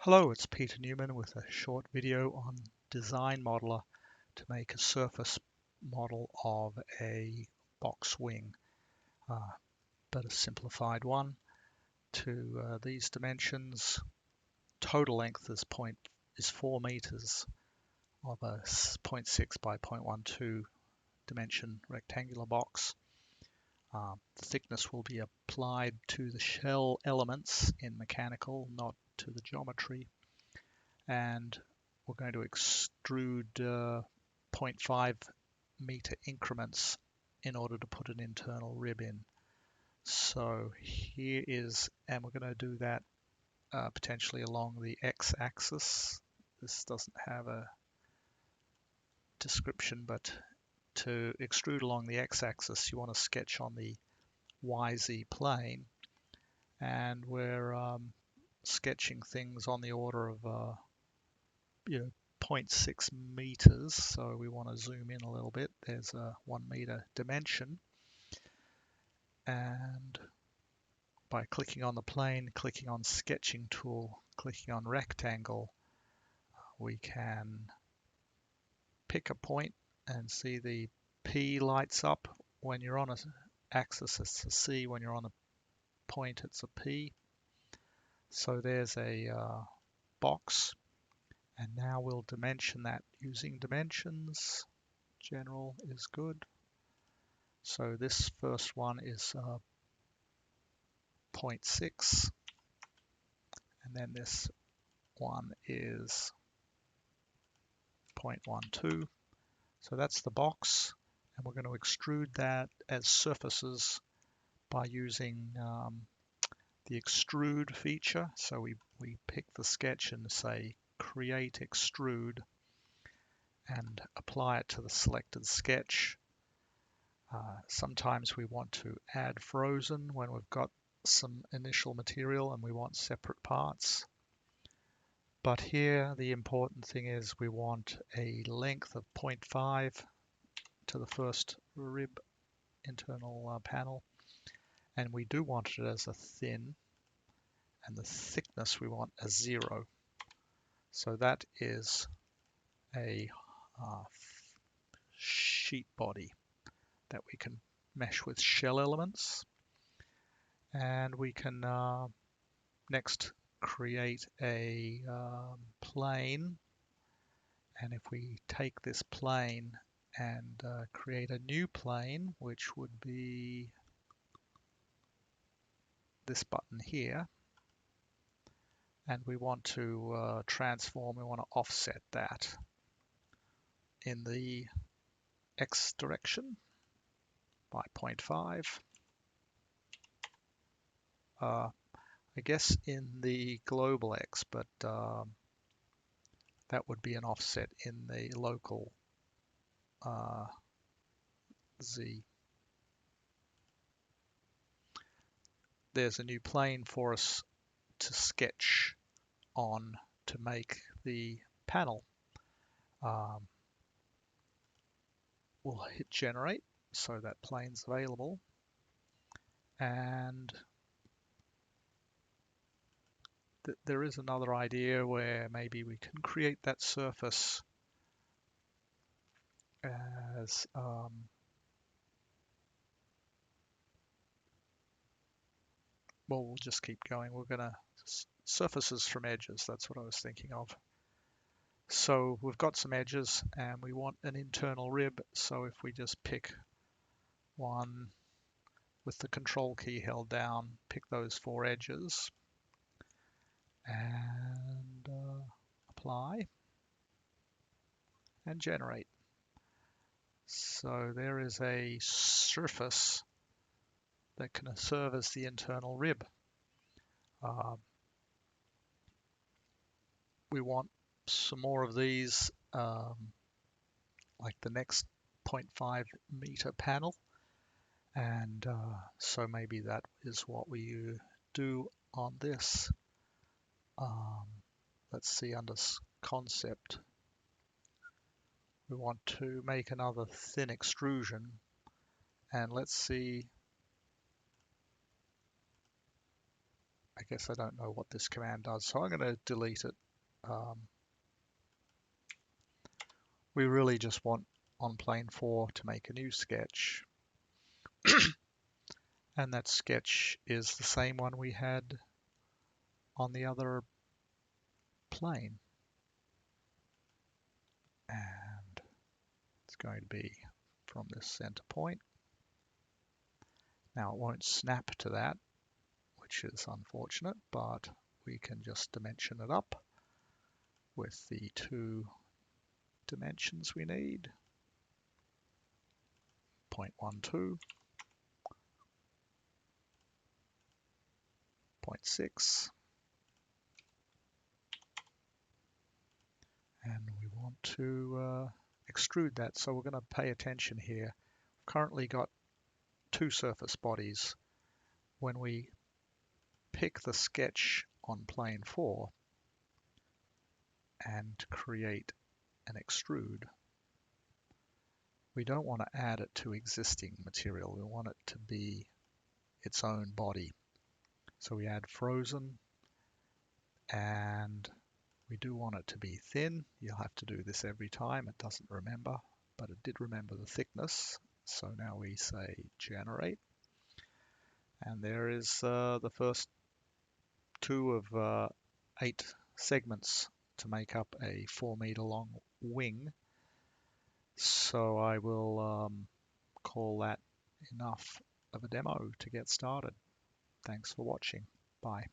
Hello, it's Peter Newman with a short video on DesignModeler to make a surface model of a box wing, but a simplified one to these dimensions. Total length is 4 meters of a 0.6 by 0.12 dimension rectangular box. The thickness will be applied to the shell elements in mechanical, not to the geometry. And we're going to extrude 0.5 meter increments in order to put an internal rib in. So here is, and we're going to do that potentially along the x-axis. This doesn't have a description, but to extrude along the x-axis, you want to sketch on the YZ plane, and we're sketching things on the order of 0.6 meters, so we want to zoom in a little bit. There's a 1 meter dimension, and by clicking on the plane, clicking on sketching tool, clicking on rectangle, we can pick a point and see the P lights up. When you're on an axis, it's a C. When you're on a point, it's a P. So there's a box. And now we'll dimension that using dimensions. General is good. So this first one is 0.6, and then this one is 0.12. So that's the box, and we're going to extrude that as surfaces by using the extrude feature. So we pick the sketch and say create extrude and apply it to the selected sketch. Sometimes we want to add frozen when we've got some initial material and we want separate parts. But here the important thing is we want a length of 0.5 to the first rib internal panel, and we do want it as a thin, and the thickness we want as 0. So that is a sheet body that we can mesh with shell elements. And we can next create a plane. And if we take this plane and create a new plane, which would be this button here, and we want to transform, we want to offset that in the X direction by 0.5. I guess in the global X, but that would be an offset in the local Z. There's a new plane for us to sketch on to make the panel. We'll hit generate, so that plane's available, and there is another idea where maybe we can create that surface as well, we'll just keep going. We're gonna surfaces from edges, that's what I was thinking of. So we've got some edges and we want an internal rib, so if we just pick one with the control key held down, pick those 4 edges and apply and generate. So there is a surface that can serve as the internal rib. We want some more of these, like the next 0.5 meter panel, and so maybe that is what we do on this. Let's see, under concept, we want to make another thin extrusion, and let's see, I guess I don't know what this command does, so I'm going to delete it. We really just want on plane 4 to make a new sketch. And that sketch is the same one we had on the other plane. And it's going to be from this center point. Now it won't snap to that, which is unfortunate, but we can just dimension it up with the 2 dimensions we need. 0.12, 0.6, and we want to extrude that, so we're going to pay attention here. We've currently got 2 surface bodies. When we pick the sketch on plane 4 and create an extrude, we don't want to add it to existing material. We want it to be its own body. So we add frozen, and we do want it to be thin. You'll have to do this every time. It doesn't remember, but it did remember the thickness. So now we say generate. And there is the first 2 of 8 segments to make up a 4-meter long wing. So I will call that enough of a demo to get started. Thanks for watching. Bye.